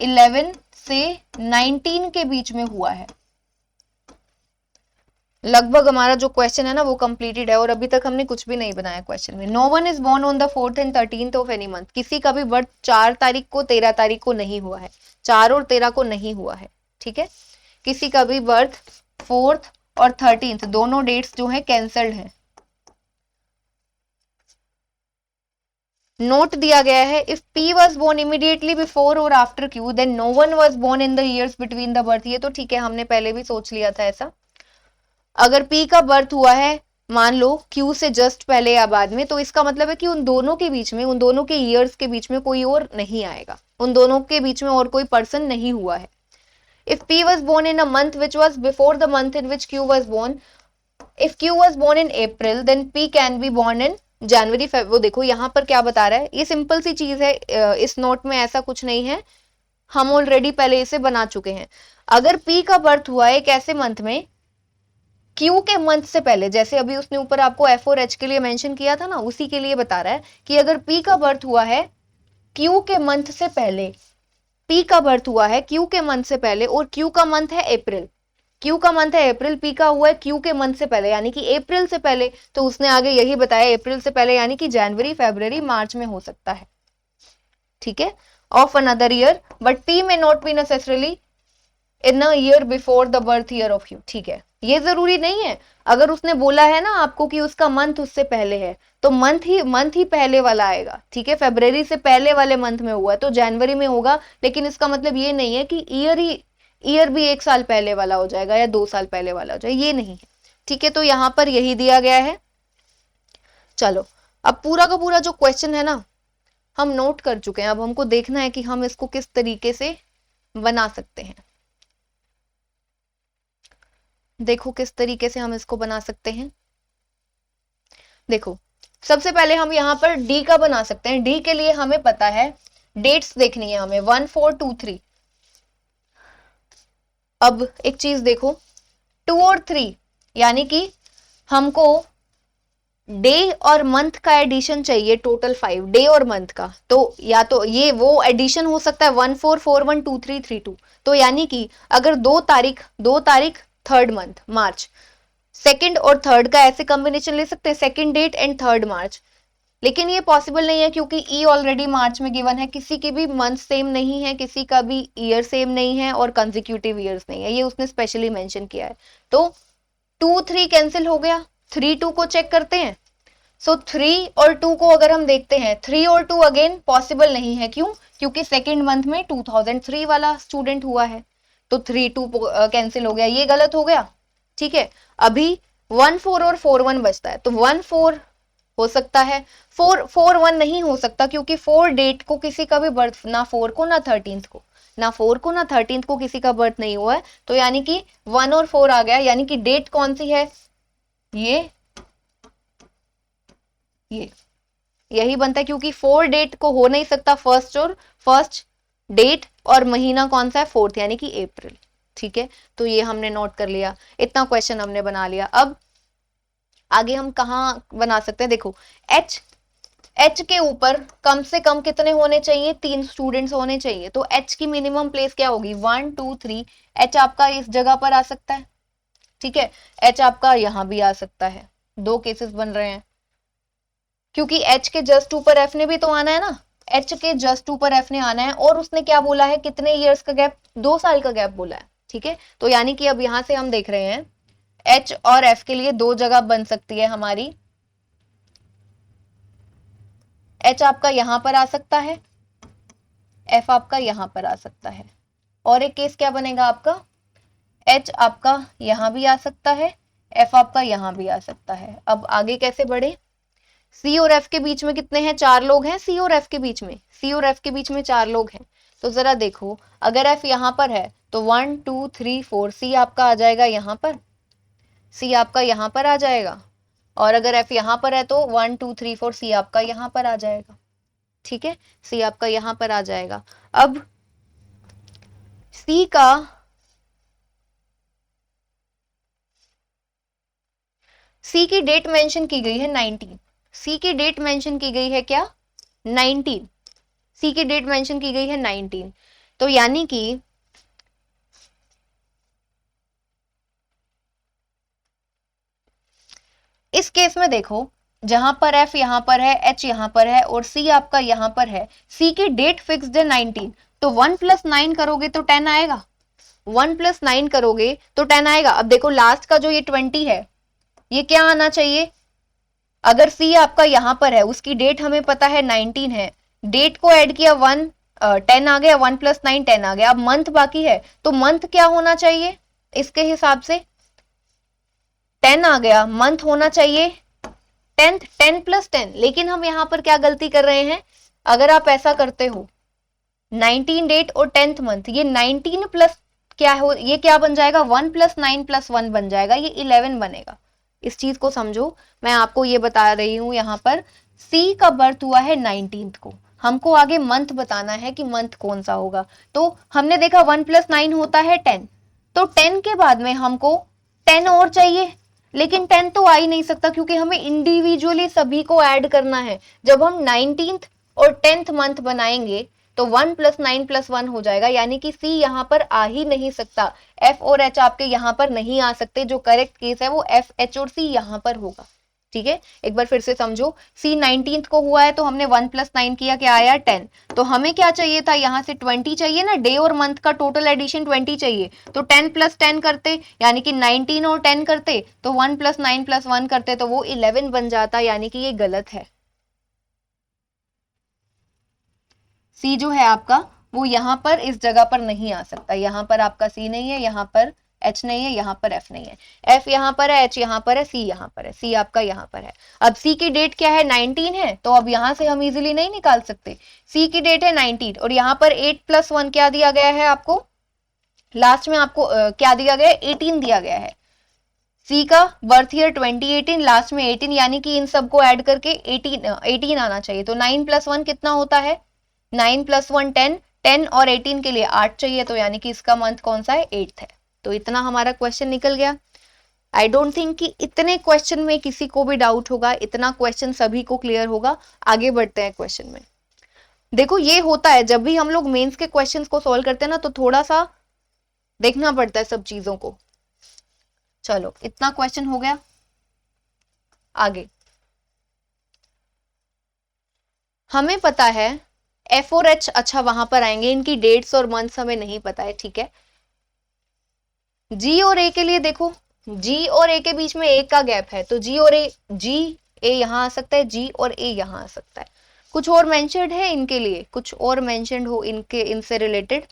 Speaker 1: 11 से 19 के बीच में हुआ है। लगभग हमारा जो क्वेश्चन है ना वो कंप्लीटेड है, और अभी तक हमने कुछ भी नहीं बनाया क्वेश्चन में। No one is born on the 4th and 13th of any month. किसी का भी बर्थ 4 तारीख को 13 तारीख को नहीं हुआ है, 4 और 13 को नहीं हुआ है। ठीक है, किसी का भी बर्थ 4th और 13th दोनों डेट्स जो है कैंसल्ड है। नोट दिया गया है, if P was born immediately before or after Q then no one was born in the years between the birth। ये तो ठीक है, हमने पहले भी सोच लिया था ऐसा। अगर P का बर्थ हुआ है मान लो Q से जस्ट पहले या बाद में, तो इसका मतलब है कि उन दोनों के बीच में, उन दोनों के ईयर्स के बीच में कोई और नहीं आएगा, उन दोनों के बीच में और कोई पर्सन नहीं हुआ है। If P was born in a month which was before the month in which Q was born, if Q was born in April then P can be born in जनवरी। वो देखो यहाँ पर क्या बता रहा है, ये सिंपल सी चीज है, इस नोट में ऐसा कुछ नहीं है, हम ऑलरेडी पहले इसे बना चुके हैं। अगर P का बर्थ हुआ है एक ऐसे मंथ में Q के मंथ से पहले, जैसे अभी उसने ऊपर आपको F और H के लिए मेंशन किया था ना, उसी के लिए बता रहा है कि अगर P का बर्थ हुआ है Q के मंथ से पहले, P का बर्थ हुआ है Q के मंथ से पहले और Q का मंथ है अप्रैल, Q का मंथ है अप्रैल, P का हुआ है Q के मंथ से पहले यानी कि अप्रैल से पहले, तो उसने आगे यही बताया अप्रैल से पहले यानी कि जनवरी, फरवरी, मार्च में हो सकता है। ठीक है, of another year, but P में not be necessarily in a year before the birth year of you. ठीक है, ये जरूरी नहीं है, अगर उसने बोला है ना आपको कि उसका मंथ उससे पहले है तो मंथ ही पहले वाला आएगा। ठीक है, फरवरी से पहले वाले मंथ में हुआ है तो जनवरी में होगा, लेकिन इसका मतलब ये नहीं है कि ईयर भी 1 साल पहले वाला हो जाएगा या 2 साल पहले वाला हो जाएगा, ये नहीं है। ठीक है, तो यहाँ पर यही दिया गया है। चलो अब पूरा का पूरा जो क्वेश्चन है ना हम नोट कर चुके हैं, अब हमको देखना है कि हम इसको किस तरीके से बना सकते हैं। देखो किस तरीके से हम इसको बना सकते हैं। देखो सबसे पहले हम यहाँ पर डी का बना सकते हैं। डी के लिए हमें पता है डेट्स देखनी है हमें 1, 4, 2, 3। अब एक चीज देखो 2 और 3 यानी कि हमको डे और मंथ का एडिशन चाहिए, टोटल 5 डे और मंथ का, तो या तो ये वो एडिशन हो सकता है 1, 4, 4, 1, 2, 3, 3, 2। तो यानी कि अगर 2 तारीख थर्ड मंथ मार्च, सेकंड और थर्ड का ऐसे कॉम्बिनेशन ले सकते हैं, second date and third March, लेकिन ये पॉसिबल नहीं है क्योंकि ई ऑलरेडी मार्च में गिवन है, किसी की भी मंथ सेम नहीं है, किसी का भी ईयर सेम नहीं है और कंसेक्यूटिव ईयर्स नहीं है, ये उसने स्पेशली मेंशन किया है। तो 2, 3 कैंसिल हो गया, 3, 2 को चेक करते हैं। सो 3 और 2 को अगर हम देखते हैं 3 और 2 अगेन पॉसिबल नहीं है, क्यों? क्योंकि सेकेंड मंथ में 2003 वाला स्टूडेंट हुआ है, तो 3, 2 कैंसिल हो गया, ये गलत हो गया। ठीक है, अभी 1, 4 और 4, 1 बचता है, तो 1, 4 हो सकता है, 4, 4, 1 नहीं हो सकता क्योंकि 4 डेट को किसी का भी बर्थ, ना 4 को ना 13th को, ना 4 को ना 13th को किसी का बर्थ नहीं हुआ है, तो यानी कि 1 और 4 आ गया, यानी कि डेट कौन सी है, ये यही बनता है क्योंकि 4 डेट को हो नहीं सकता, फर्स्ट डेट और महीना कौन सा है 4th यानी कि अप्रैल। ठीक है, तो ये हमने नोट कर लिया, इतना क्वेश्चन हमने बना लिया। अब आगे हम कहाँ बना सकते हैं, देखो एच के ऊपर कम से कम कितने होने चाहिए, 3 स्टूडेंट्स होने चाहिए, तो एच की मिनिमम प्लेस क्या होगी 1, 2, 3। एच आपका इस जगह पर आ सकता है, ठीक है, एच आपका यहां भी आ सकता है, 2 केसेस बन रहे हैं क्योंकि एच के जस्ट ऊपर एफ ने भी तो आना है ना, एच के जस्ट ऊपर एफ ने आना है, और उसने क्या बोला है, कितने ईयर्स का गैप, 2 साल का गैप बोला है। ठीक है, तो यानी कि अब यहां से हम देख रहे हैं एच और एफ के लिए 2 जगह बन सकती है हमारी, H आपका यहां पर आ सकता है, F आपका यहां पर आ सकता है, और एक केस क्या बनेगा आपका, H आपका यहां भी आ सकता है, F आपका यहां भी आ सकता है। अब आगे कैसे बढ़े, C और F के बीच में कितने हैं, 4 लोग हैं C और F के बीच में, C और F के बीच में 4 लोग हैं। तो जरा देखो, अगर F यहां पर है तो 1 2 3 4, C आपका आ जाएगा यहां पर, C आपका यहां पर आ जाएगा, और अगर F यहां पर है तो 1 2 3 4, C आपका यहां पर आ जाएगा। ठीक है, C आपका यहां पर आ जाएगा। अब C का C की डेट मेंशन की गई है 19, C की डेट मेंशन की गई है क्या, 19, C की डेट मेंशन की गई है 19। तो यानी कि इस केस में देखो, जहां पर F यहां पर है, H यहां पर है और C आपका यहां पर है, C की डेट फिक्स्ड है 19, तो 1 + 9 करोगे तो 10 आएगा, 1 + 9 करोगे तो 10 आएगा। अब देखो लास्ट का जो ये 20 है, ये क्या आना चाहिए, अगर C आपका यहां पर है, उसकी डेट हमें पता है 19 है, डेट को ऐड किया 10 आ गया, 1 + 9 10 आ गया। अब मंथ बाकी है, तो मंथ क्या होना चाहिए, इसके हिसाब से 10 आ गया, मंथ होना चाहिए 10 10 + 10। लेकिन हम यहां पर क्या गलती कर रहे हैं, अगर आप ऐसा करते हो 19 डेट और 10th मंथ, ये 19 प्लस क्या हो, ये क्या बन जाएगा, 1 + 9 + 1 बन जाएगा, ये 11 बनेगा। इस चीज को समझो, मैं आपको ये बता रही हूं, यहां पर C का बर्थ हुआ है 19th को, हमको आगे मंथ बताना है कि मंथ कौन सा होगा। तो हमने देखा 1 + 9 होता है 10, तो 10 के बाद में हमको 10 और चाहिए, लेकिन 10 तो आ ही नहीं सकता क्योंकि हमें इंडिविजुअली सभी को ऐड करना है। जब हम 19th और 10th मंथ बनाएंगे तो 1 + 9 + 1 हो जाएगा, यानी कि C यहां पर आ ही नहीं सकता, F और H आपके यहां पर नहीं आ सकते। जो करेक्ट केस है वो F H और C यहां पर होगा। ठीक है, एक बार फिर से समझो, C 19th को हुआ है तो हमने 1 + 9 किया, क्या आया 10, तो हमें क्या चाहिए था, यहां से 20 चाहिए ना, डे और मंथ का टोटल एडिशन 20 चाहिए, तो 10 + 10 करते, यानी कि 19 और 10 करते, तो 1 + 9 + 1 करते, तो वो 11 बन जाता, यानी कि ये गलत है। C जो है आपका वो यहां पर इस जगह पर नहीं आ सकता, यहां पर आपका C नहीं है, यहां पर H नहीं है, यहां पर F नहीं है, F यहां पर है, H यहां पर है, C यहां पर है, C आपका यहां पर है। अब C की डेट क्या है, 19 है, तो अब यहां से हम इजीली नहीं निकाल सकते, C की डेट है 19 और यहां पर 8 + 1 क्या दिया गया है आपको, लास्ट में आपको क्या दिया गया है, 18 दिया गया है। C का बर्थ ईयर 2018, लास्ट में 18, यानी कि इन सबको ऐड करके 18 आना चाहिए। तो 9 + 1 कितना होता है, 9 + 1 10, 10 और 18 के लिए 8 चाहिए, तो यानी कि इसका मंथ कौन सा है, 8th है। तो इतना हमारा क्वेश्चन निकल गया। आई डोंट थिंक कि इतने क्वेश्चन में किसी को भी डाउट होगा, इतना क्वेश्चन सभी को क्लियर होगा। आगे बढ़ते हैं क्वेश्चन में। देखो ये होता है जब भी हम लोग मेंस के क्वेश्चंस को सॉल्व करते हैं ना, तो थोड़ा सा देखना पड़ता है सब चीजों को। चलो इतना क्वेश्चन हो गया, आगे हमें पता है F और H, अच्छा वहां पर आएंगे, इनकी डेट्स और मंथ्स हमें नहीं पता है, ठीक है। G और A के लिए देखो, G और A के बीच में 1 का गैप है, तो G और A यहां आ सकता है, G और A यहां आ सकता है। कुछ और मेंशन्ड है इनके लिए, कुछ और मेंशन्ड हो इनके, इनसे रिलेटेड।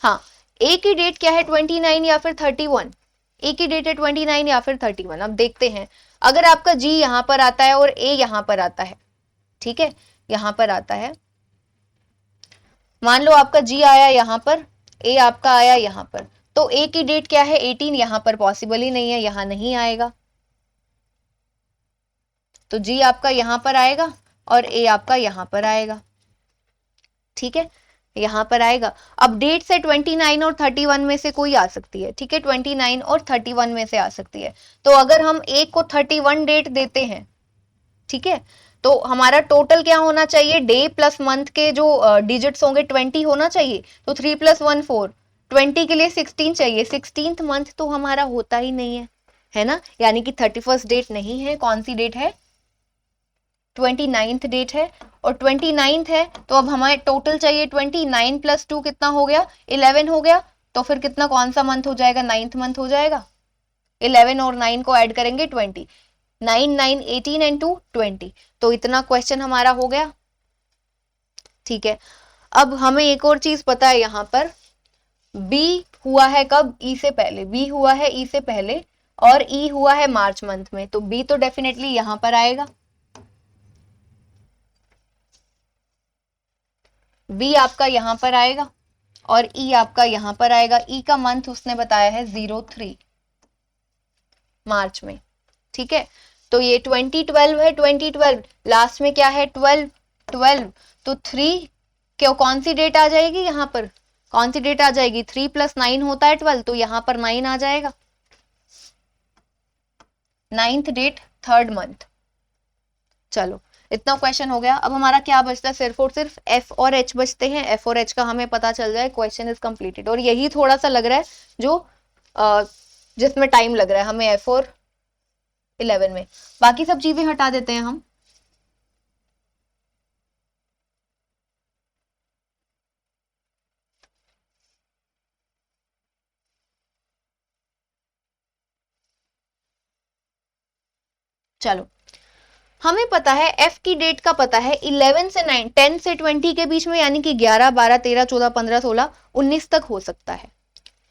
Speaker 1: हाँ, A की डेट क्या है, 29 या फिर 31, A की डेट है 29 या फिर 31। अब देखते हैं, अगर आपका G यहां पर आता है और A यहां पर आता है, ठीक है, यहां पर आता है, मान लो आपका G आया यहां पर, A आपका आया यहां पर, तो A की डेट क्या है 18, यहां पर पॉसिबल ही नहीं है, यहां नहीं आएगा, तो G आपका यहां पर आएगा और A आपका यहां पर आएगा, ठीक है, यहां पर आएगा। अब डेट से 29 और 31 में से कोई आ सकती है, ठीक है, 29 और 31 में से आ सकती है। तो अगर हम A को 31 डेट देते हैं, ठीक है, तो हमारा टोटल क्या होना चाहिए, डे प्लस मंथ के जो डिजिट्स होंगे 20 होना चाहिए, तो 3 + 1 4, 20 के लिए 16 चाहिए, 16th मंथ तो हमारा होता ही नहीं है ना, यानी कि 31st डेट नहीं है, कौन सी डेट है, 29th डेट है, और 29th है, तो अब हमारे टोटल चाहिए 29 + 2 कितना हो गया, 11 हो गया, तो फिर कितना, कौन सा मंथ हो जाएगा, 9th मंथ हो जाएगा, 11 और 9 को ऐड करेंगे 20, 9 9 18 एंड 2 20, तो इतना क्वेश्चन हमारा हो गया। ठीक है, अब हमें एक और चीज पता है, यहाँ पर बी हुआ है कब, ई से पहले, बी हुआ है ई से पहले और ई हुआ है मार्च मंथ में, तो बी तो डेफिनेटली यहां पर आएगा, बी आपका यहां पर आएगा और ई आपका यहां पर आएगा। ई का मंथ उसने बताया है 03 मार्च में, ठीक है। तो ये 2012 है, 2012 लास्ट में क्या है 12, 12 तो 3 क्यों, कौन सी डेट आ जाएगी यहाँ पर, कौन सी डेट आ जाएगी, 3 + 9 होता है 12, तो यहाँ पर 9 आ जाएगा, 9th डेट 3rd मंथ। चलो इतना क्वेश्चन हो गया। अब हमारा क्या बचता है, सिर्फ और सिर्फ एफ और एच बचते हैं। एफ और एच का हमें पता चल जाए, क्वेश्चन इज कंप्लीटेड। और यही थोड़ा सा लग रहा है जो जिसमें टाइम लग रहा है हमें एफ और 11 में, बाकी सब चीजें हटा देते हैं हम। चलो हमें पता है एफ की डेट का पता है 11 से 9, 10 से 20 के बीच में, यानी कि 11, 12, 13, 14, 15, 16, 19 तक हो सकता है,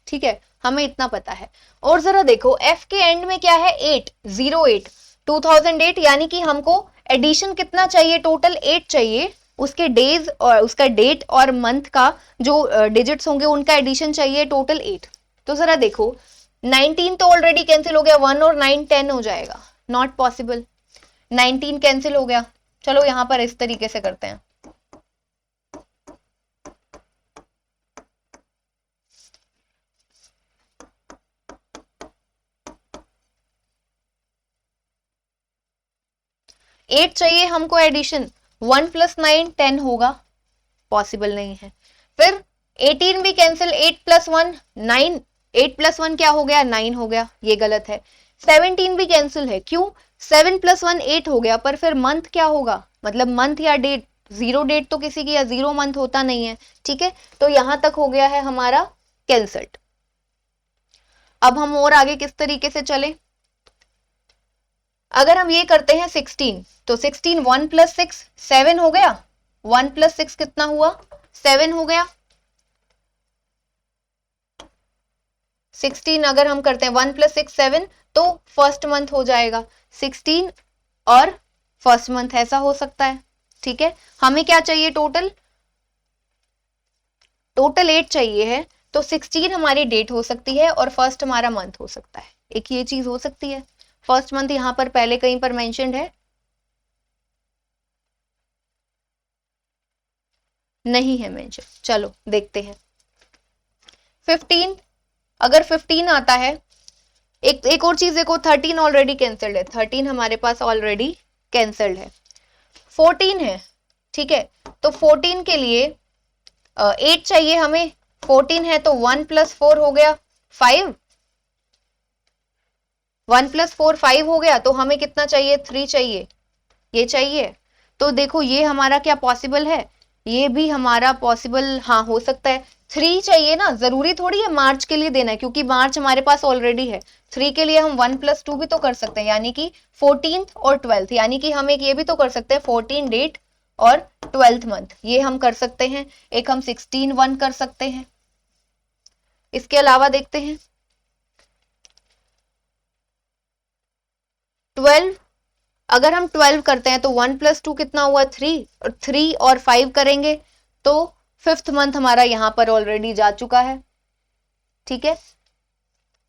Speaker 1: ठीक है, हमें इतना पता है। और जरा देखो एफ के एंड में क्या है 8, 08, 2008, यानी कि हमको एडिशन कितना चाहिए, टोटल 8 चाहिए, उसके डेज और उसका डेट और मंथ का जो डिजिट्स होंगे उनका एडिशन चाहिए, टोटल 8। तो जरा देखो 19 तो ऑलरेडी कैंसिल हो गया, 1 और 9 10 हो जाएगा, नॉट पॉसिबल, 19 कैंसिल हो गया। चलो यहां पर इस तरीके से करते हैं, एट चाहिए हमको एडिशन, 1 + 9 10 होगा, पॉसिबल नहीं है। फिर 18 भी कैंसिल, 8 + 1 9, 8 + 1 क्या हो गया 9 हो गया, ये गलत है। 17 भी कैंसिल है, क्यों, 7 + 1 8 हो गया, पर फिर मंथ क्या होगा, मतलब मंथ या डेट, 0 डेट तो किसी की या 0 मंथ होता नहीं है, ठीक है। तो यहां तक हो गया है हमारा कैंसल्ड। अब हम और आगे किस तरीके से चले, अगर हम ये करते हैं 16, तो 16 1 + 6 7 हो गया, 1 + 6 कितना हुआ 7 हो गया। 16 अगर हम करते हैं 1 + 6 7, तो फर्स्ट मंथ हो जाएगा, 16 और फर्स्ट मंथ ऐसा हो सकता है, ठीक है। हमें क्या चाहिए, टोटल 8 चाहिए है, तो 16 हमारी डेट हो सकती है और फर्स्ट हमारा मंथ हो सकता है, एक ये चीज हो सकती है। फर्स्ट मंथ यहां पर पहले कहीं पर मेंशन्ड है, नहीं है मेंशन, चलो देखते हैं। 15, अगर 15 आता है, एक और चीज देखो, 13 ऑलरेडी कैंसल्ड है, 13 हमारे पास ऑलरेडी कैंसल्ड है। 14 है, ठीक है, तो 14 के लिए 8 चाहिए हमें, 14 है तो 1 + 4 हो गया 5, 1 + 4 5 हो गया, तो हमें कितना चाहिए 3 चाहिए, ये चाहिए। तो देखो ये हमारा क्या पॉसिबल है, ये भी हमारा पॉसिबल हाँ हो सकता है। 3 चाहिए ना, जरूरी थोड़ी है मार्च के लिए देना है, क्योंकि मार्च हमारे पास ऑलरेडी है। 3 के लिए हम 1 + 2 भी तो कर सकते हैं, यानी कि 14th और 12th, यानी कि हम एक ये भी तो कर सकते हैं 14 डेट और 12th मंथ, ये हम कर सकते हैं। एक हम 16 1 कर सकते हैं। इसके अलावा देखते हैं 12, अगर हम 12 करते हैं तो 1 + 2 कितना हुआ 3, और 3 और 5 करेंगे तो 5th मंथ हमारा यहां पर ऑलरेडी जा चुका है, ठीक है,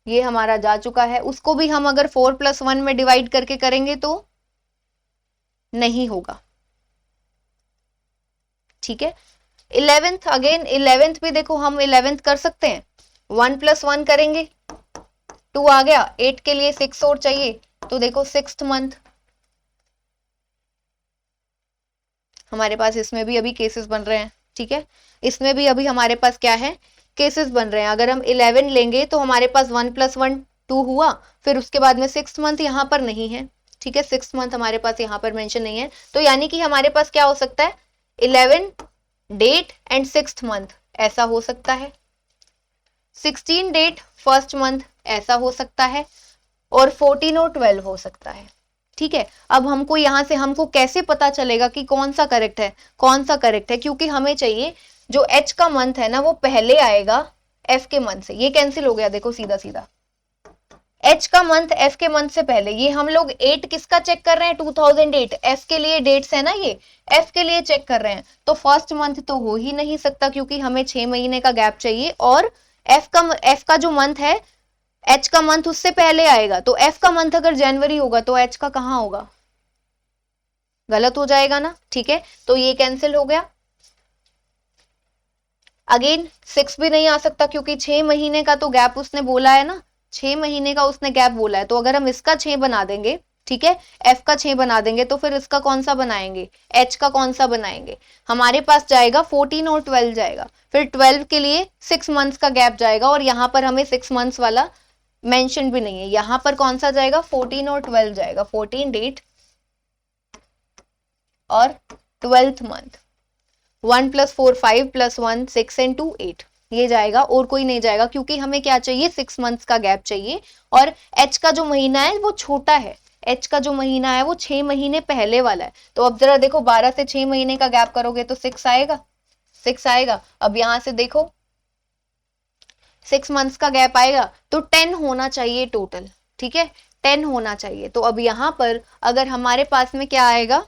Speaker 1: ये हमारा जा चुका है। उसको भी हम अगर 4 + 1 में डिवाइड करके करेंगे तो नहीं होगा, ठीक है। 11th, अगेन 11th भी देखो हम 11th कर सकते हैं, 1 + 1 करेंगे 2 आ गया, 8 के लिए 6 और चाहिए, तो देखो 6th मंथ हमारे पास, इसमें भी अभी केसेस बन रहे हैं, ठीक है, इसमें भी अभी हमारे पास क्या है केसेस बन रहे हैं। अगर हम 11 लेंगे तो हमारे पास 1 + 1 2 हुआ, फिर उसके बाद में 6th मंथ यहाँ पर नहीं है, ठीक है, 6th मंथ हमारे पास यहाँ पर मेंशन नहीं है, तो यानी कि हमारे पास क्या हो सकता है 11 डेट एंड 6th मंथ ऐसा हो सकता है, 16 डेट फर्स्ट मंथ ऐसा हो सकता है, और 14 और 12 हो सकता है, ठीक है, अब हमको यहाँ से हमको कैसे पता चलेगा कि कौन सा करेक्ट है, कौन सा करेक्ट है, क्योंकि हमें चाहिए जो एच का मंथ है ना वो पहले आएगा एफ के मंथ से। ये कैंसिल हो गया, देखो सीधा सीधा एच का मंथ एफ के मंथ से पहले। ये हम लोग 8 किसका चेक कर रहे हैं, 2008, एफ के लिए डेट्स है ना, ये एफ के लिए चेक कर रहे हैं, तो फर्स्ट मंथ तो हो ही नहीं सकता क्योंकि हमें 6 महीने का गैप चाहिए, और एफ का जो मंथ है एच का मंथ उससे पहले आएगा, तो एफ का मंथ अगर जनवरी होगा तो एच का कहां होगा, गलत हो जाएगा ना, ठीक है, तो ये कैंसिल हो गया। अगेन 6 भी नहीं आ सकता क्योंकि 6 महीने का तो गैप उसने बोला है ना, 6 महीने का उसने गैप बोला है, तो अगर हम इसका 6 बना देंगे, ठीक है, एफ का 6 बना देंगे तो फिर इसका कौन सा बनाएंगे, एच का कौन सा बनाएंगे, हमारे पास जाएगा 14 और 12 जाएगा, फिर 12 के लिए 6 मंथ्स का गैप जाएगा, और यहां पर हमें 6 मंथ्स वाला मेंशन भी नहीं है, यहां पर कौन सा जाएगा, 14 और 12 जाएगा, 14 डेट और 12th मंथ, 1 + 4 5 + 1 6 and 2 8, ये जाएगा, और कोई नहीं जाएगा क्योंकि हमें क्या चाहिए, 6 मंथ्स का गैप चाहिए, और एच का जो महीना है वो छोटा है, एच का जो महीना है वो 6 महीने पहले वाला है, तो अब जरा देखो 12 से 6 महीने का गैप करोगे तो 6 आएगा, 6 आएगा। अब यहां से देखो 6 मंथ्स का गैप आएगा तो 10 होना चाहिए टोटल, ठीक है, 10 होना चाहिए, तो अब यहां पर अगर हमारे पास में क्या आएगा,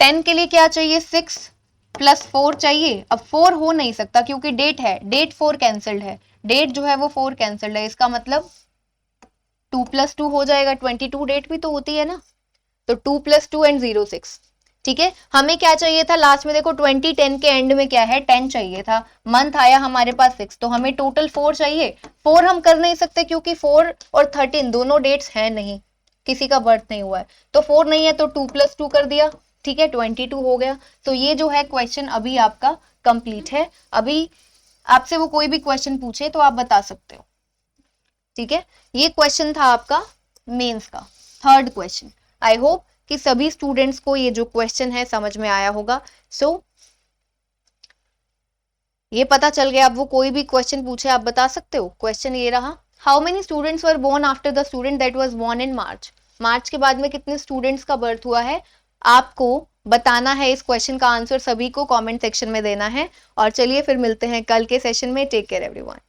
Speaker 1: टेन के लिए क्या चाहिए, 6 + 4 चाहिए, अब 4 हो नहीं सकता क्योंकि डेट है, डेट 4 कैंसल्ड है, डेट जो है वो 4 कैंसल्ड है, इसका मतलब 2 + 2 हो जाएगा, 22 डेट भी तो होती है ना, तो 2 + 2 and 0 6, ठीक है। हमें क्या चाहिए था लास्ट में, देखो 2010 के एंड में क्या है, 10 चाहिए था, मंथ आया हमारे पास 6, तो हमें टोटल 4 चाहिए, 4 हम कर नहीं सकते क्योंकि 4 और 13 दोनों डेट्स हैं नहीं, किसी का बर्थ नहीं हुआ है, तो 4 नहीं है तो 2 + 2 कर दिया, ठीक है, 22 हो गया। तो ये जो है क्वेश्चन अभी आपका कंप्लीट है। अभी आपसे वो कोई भी क्वेश्चन पूछे तो आप बता सकते हो, ठीक है, ये क्वेश्चन था आपका मेंस का 3rd क्वेश्चन। आई होप कि सभी स्टूडेंट्स को ये जो क्वेश्चन है समझ में आया होगा। सो ये पता चल गया, अब वो कोई भी क्वेश्चन पूछे आप बता सकते हो। क्वेश्चन ये रहा, how many students were born after the student that was born in March, March के बाद में कितने स्टूडेंट्स का बर्थ हुआ है, आपको बताना है। इस क्वेश्चन का आंसर सभी को कमेंट सेक्शन में देना है। और चलिए फिर मिलते हैं कल के सेशन में। Take care everyone.